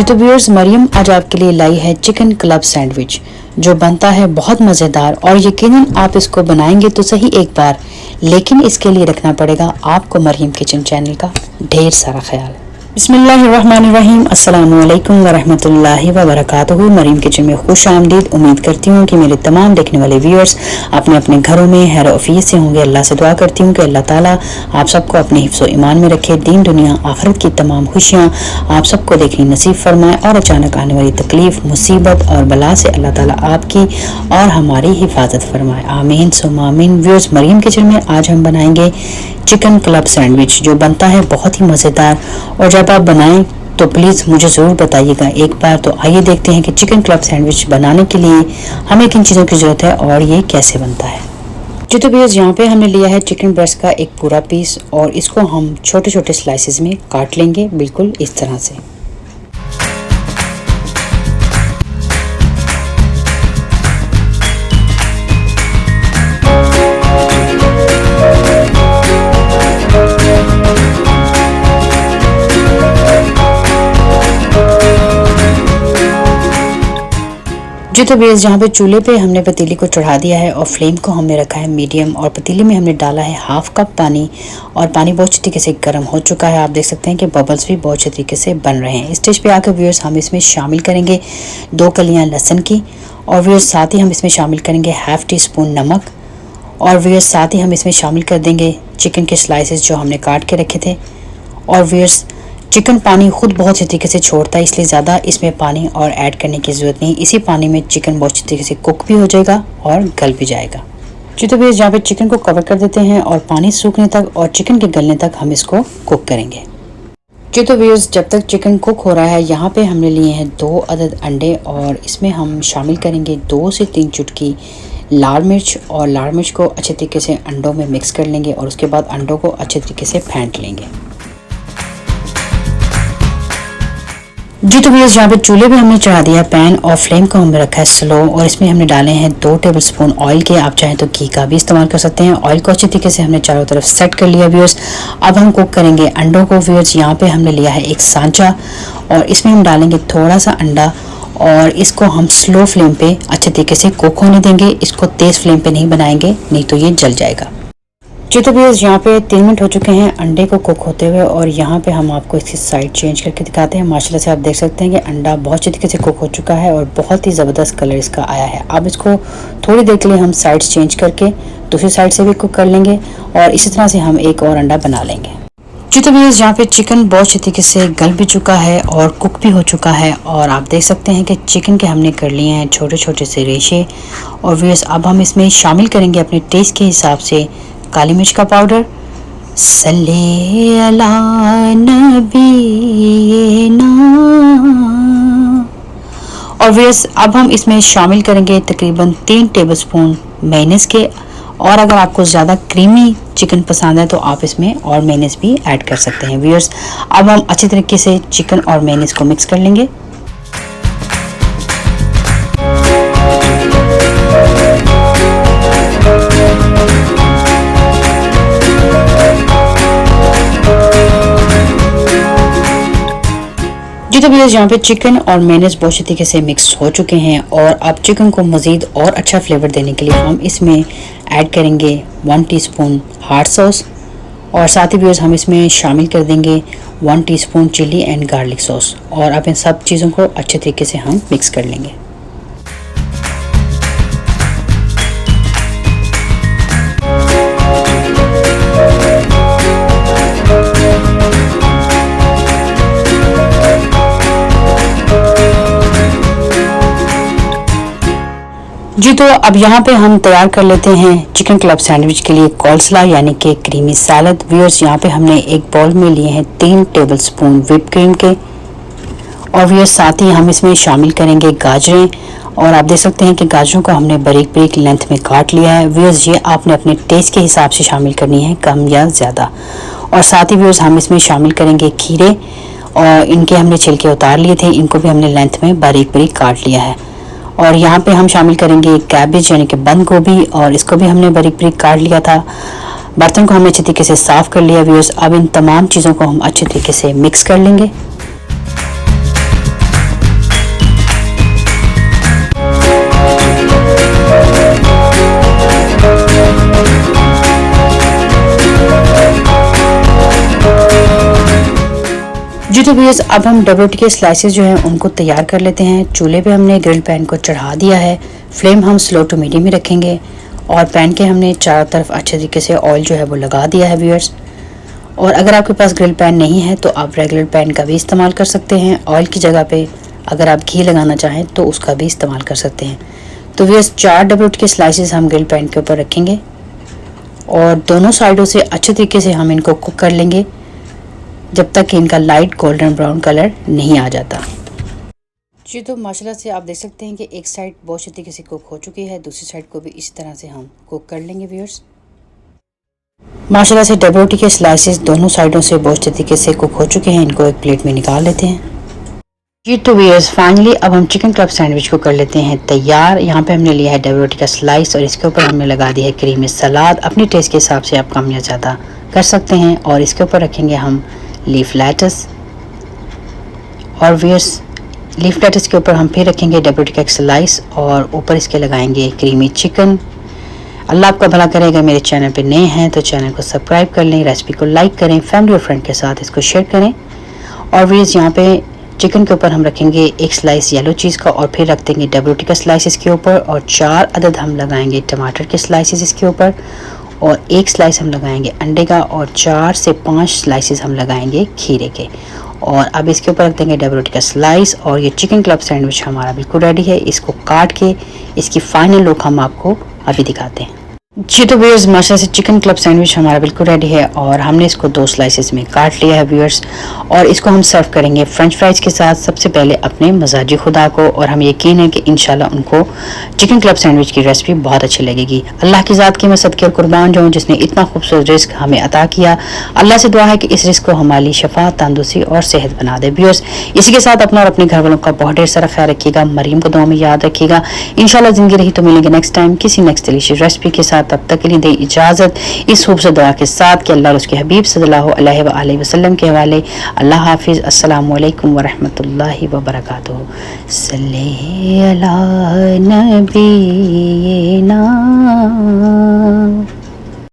तो व्यूअर्स, मरियम आज आपके लिए लाई है चिकन क्लब सैंडविच जो बनता है बहुत मज़ेदार और यकीनन आप इसको बनाएंगे तो सही एक बार, लेकिन इसके लिए रखना पड़ेगा आपको मरियम किचन चैनल का ढेर सारा ख्याल। बिस्मिल्लाहिर्रहमानिर्रहीम, अस्सलामुअलैकुम वरहमतुल्लाहि वबरकातुहू। मरियम किचन में खुश आमदीद। उम्मीद करती हूँ कि मेरे तमाम देखने वाले व्यूअर्स अपने अपने घरों में हैर ऑफिस से होंगे। अल्लाह से दुआ करती हूँ कि अल्लाह ताला आप सबको अपने हिफ्ज़ व ईमान में रखे, दीन दुनिया आखिरत की तमाम खुशियाँ आप सबको देखनी नसीब फरमाए और अचानक आने वाली तकलीफ, मुसीबत और बला से अल्लाह ताला आपकी और हमारी हिफाजत फरमाए। आमीन सुम्मा आमीन। व्यूअर्स, मरियम किचन में आज हम बनाएंगे चिकन क्लब सैंडविच जो बनता है बहुत ही मज़ेदार, और जब आप बनाएं तो प्लीज़ मुझे ज़रूर बताइएगा एक बार। तो आइए देखते हैं कि चिकन क्लब सैंडविच बनाने के लिए हमें किन चीज़ों की ज़रूरत है और ये कैसे बनता है। जी तो भैया, यहाँ पे हमने लिया है चिकन ब्रेस्ट का एक पूरा पीस और इसको हम छोटे छोटे स्लाइसेस में काट लेंगे, बिल्कुल इस तरह से। जी तो बेस, जहाँ पे चूल्हे पे हमने पतीली को चढ़ा दिया है और फ्लेम को हमने रखा है मीडियम, और पतीली में हमने डाला है हाफ कप पानी और पानी बहुत अच्छी तरीके से गर्म हो चुका है। आप देख सकते हैं कि बबल्स भी बहुत अच्छे तरीके से बन रहे हैं। इस स्टेज पे आकर व्यूअर्स हम इसमें शामिल करेंगे 2 कलियाँ लहसुन की, और व्यूअर्स साथ ही हम इसमें शामिल करेंगे ½ टीस्पून नमक, और व्यूअर्स साथ ही हम इसमें शामिल कर देंगे चिकन के स्लाइसेस जो हमने काट के रखे थे। और व्यूअर्स, चिकन पानी खुद बहुत अच्छी तरीके से छोड़ता है, इसलिए ज़्यादा इसमें पानी और ऐड करने की ज़रूरत नहीं। इसी पानी में चिकन बहुत अच्छी तरीके से कुक भी हो जाएगा और गल भी जाएगा। जी तो भैया, यहाँ पे चिकन को कवर कर देते हैं और पानी सूखने तक और चिकन के गलने तक हम इसको कुक करेंगे। जी तो भैया, जब तक चिकन कुक हो रहा है, यहाँ पे हमने लिए हैं 2 अदद अंडे और इसमें हम शामिल करेंगे 2 से 3 चुटकी लाल मिर्च, और लाल मिर्च को अच्छे तरीके से अंडों में मिक्स कर लेंगे और उसके बाद अंडों को अच्छे तरीके से फेंट लेंगे। जी तो भैया, यहाँ पे चूल्हे पे हमने चढ़ा दिया पैन और फ्लेम को हमने रखा है स्लो, और इसमें हमने डाले हैं 2 टेबलस्पून ऑयल के। आप चाहें तो घी का भी इस्तेमाल कर सकते हैं। ऑयल को अच्छी तरीके से हमने चारों तरफ सेट कर लिया व्यूअर्स। अब हम कुक करेंगे अंडों को व्यूअर्स। यहाँ पे हमने लिया है एक सांचा और इसमें हम डालेंगे थोड़ा सा अंडा, और इसको हम स्लो फ्लेम पे अच्छे तरीके से कुक होने देंगे। इसको तेज़ फ्लेम पे नहीं बनाएंगे, नहीं तो ये जल जाएगा। जी तो भैया, यहाँ पे 3 मिनट हो चुके हैं अंडे को कुक होते हुए, और यहाँ पे हम आपको इसकी साइड चेंज करके दिखाते हैं। माशाल्लाह से आप देख सकते हैं कि अंडा बहुत अच्छी तरीके से कुक हो चुका है और बहुत ही ज़बरदस्त कलर इसका आया है। अब इसको थोड़ी देर के लिए हम साइड चेंज करके दूसरी साइड से भी कुक कर लेंगे, और इसी तरह से हम एक और अंडा बना लेंगे। जी तो भैया, यहाँ पे चिकन बहुत अच्छी तरीके से गल भी चुका है और कुक भी हो चुका है, और आप देख सकते हैं कि चिकन के हमने कर लिए हैं छोटे छोटे से रेशे। और व्यूअर्स, अब हम इसमें शामिल करेंगे अपने टेस्ट के हिसाब से काली मिर्च का पाउडर, सल्ले अला नबीना। और व्यूअर्स, अब हम इसमें शामिल करेंगे तकरीबन 3 टेबलस्पून मेयोनेज़ के, और अगर आपको ज़्यादा क्रीमी चिकन पसंद है तो आप इसमें और मेयोनेज़ भी ऐड कर सकते हैं। व्यूअर्स, अब हम अच्छी तरीके से चिकन और मेयोनेज़ को मिक्स कर लेंगे। जी तो भैया, यहाँ पे चिकन और मेयोनेज़ बहुत अच्छी तरीके से मिक्स हो चुके हैं, और अब चिकन को मज़ीद और अच्छा फ्लेवर देने के लिए हम इसमें ऐड करेंगे 1 टीस्पून हॉट सॉस, और साथ ही व्यूअर्स हम इसमें शामिल कर देंगे 1 teaspoon chili and garlic sauce, और अब इन सब चीज़ों को अच्छे तरीके से हम मिक्स कर लेंगे। जी तो अब यहाँ पे हम तैयार कर लेते हैं चिकन क्लब सैंडविच के लिए कॉल्सला यानी कि क्रीमी सैलड। व्यूअर्स, यहाँ पे हमने एक बाउल में लिए हैं 3 टेबलस्पून व्हिप क्रीम के, और व्यूअर्स साथ ही हम इसमें शामिल करेंगे गाजरें, और आप देख सकते हैं कि गाजरों को हमने बारीक बारीक लेंथ में काट लिया है। व्यूअर्स, ये आपने अपने टेस्ट के हिसाब से शामिल करनी है, कम या ज़्यादा। और साथ ही व्यूअर्स हम इसमें शामिल करेंगे खीरे, और इनके हमने छिलके उतार लिए थे, इनको भी हमने लेंथ में बारीक बारीक काट लिया है। और यहाँ पे हम शामिल करेंगे कैबेज यानी कि बंद गोभी, और इसको भी हमने बारीक बारीक काट लिया था। बर्तन को हमने अच्छे तरीके से साफ़ कर लिया व्यूअर्स। अब इन तमाम चीज़ों को हम अच्छे तरीके से मिक्स कर लेंगे। तो व्यूअर्स अब हम डबल रोटी के स्लाइसेस जो हैं उनको तैयार कर लेते हैं। चूल्हे पे हमने ग्रिल पैन को चढ़ा दिया है। फ्लेम हम स्लो टू मीडियम ही रखेंगे और पैन के हमने चारों तरफ अच्छे तरीके से ऑयल जो है वो लगा दिया है व्यूअर्स। और अगर आपके पास ग्रिल पैन नहीं है तो आप रेगुलर पैन का भी इस्तेमाल कर सकते हैं। ऑयल की जगह पे अगर आप घी लगाना चाहें तो उसका भी इस्तेमाल कर सकते हैं। तो व्यूअर्स 4 डबल रोटी के स्लाइसेस हम ग्रिल पैन के ऊपर रखेंगे और दोनों साइडों से अच्छे तरीके से हम इनको कुक कर लेंगे जब तक कि इनका लाइट गोल्डन ब्राउन कलर नहीं आ जाता। जी तो माशाल्लाह से आप देख सकते हैं कि एक साइड बहुत अच्छी तरीके से कुक हो चुकी है, दूसरी साइड को भी इसी तरह से हम कुक कर लेंगे व्यूअर्स। माशाल्लाह से डबल रोटी के स्लाइसेस दोनों साइडों से बहुत अच्छे तरीके से कुक हो चुके हैं। इनको एक प्लेट में निकाल लेते हैं। जी तो व्यूअर्स फाइनली अब हम चिकन क्लब सैंडविच को कर लेते हैं तैयार। यहाँ पे हमने लिया है डबल रोटी का स्लाइस और इसके ऊपर हमने लगा दी है क्रीमी सलाद। अपनी टेस्ट के हिसाब से आप कम या ज़्यादा कर सकते हैं। और इसके ऊपर रखेंगे हम लीफ लेटस और व्यूअर्स लीफ लेटस के ऊपर हम फिर रखेंगे डबल रोटी का एक स्लाइस और ऊपर इसके लगाएंगे क्रीमी चिकन। अल्लाह आपका भला करेगा। मेरे चैनल पे नए हैं तो चैनल को सब्सक्राइब कर लें, रेसिपी को लाइक करें, फैमिली और फ्रेंड के साथ इसको शेयर करें। और व्यूअर्स यहाँ पे चिकन के ऊपर हम रखेंगे एक स्लाइस येलो चीज़ का और फिर रख देंगे डबल रोटी का स्लाइस इसके ऊपर और 4 अदद हम लगाएंगे टमाटर के स्लाइसेस इसके ऊपर और एक स्लाइस हम लगाएंगे अंडे का और 4 से 5 स्लाइसेस हम लगाएंगे खीरे के। और अब इसके ऊपर रख देंगे डबल रोटी का स्लाइस और ये चिकन क्लब सैंडविच हमारा बिल्कुल रेडी है। इसको काट के इसकी फाइनल लुक हम आपको अभी दिखाते हैं। जी तो व्यूअर्स माशाल्लाह से चिकन क्लब सैंडविच हमारा बिल्कुल रेडी है और हमने इसको 2 स्लाइसेस में काट लिया है व्यूअर्स। और इसको हम सर्व करेंगे फ्रेंच फ्राइज़ के साथ सबसे पहले अपने मजाजी खुदा को। और हमें यकीन है कि इंशाल्लाह उनको चिकन क्लब सैंडविच की रेसिपी बहुत अच्छी लगेगी। अल्लाह की ज़ात की मैं सदके और कुर्बान जो हूँ जिसने इतना खूबसूरत रिस्क हमें अता किया। अल्लाह से दुआ है कि इस रिस्क को हमारी शफा तंदुरुस्ती और सेहत बना दे। व्यूअर्स इसी के साथ अपना और अपने घर वालों का बहुत ढेर सारा ख्याल रखिएगा। मरीम को दुआ में याद रखिएगा। इंशाल्लाह ज़िंदगी रही तो मिलेंगे नेक्स्ट टाइम किसी नेक्स्ट डिलीशियस रेसिपी के साथ। तब तक के लिए दे इजाज़त इस खूबसूरत दुआ के साथ कि अल्लाह और उसके हबीब सल्लल्लाहु अलैहि वसल्लम के हवाले। अल्लाह हाफिज़। अस्सलामु अलैकुम व रहमतुल्लाहि व बरकातुहू। सल्ले अला नबीना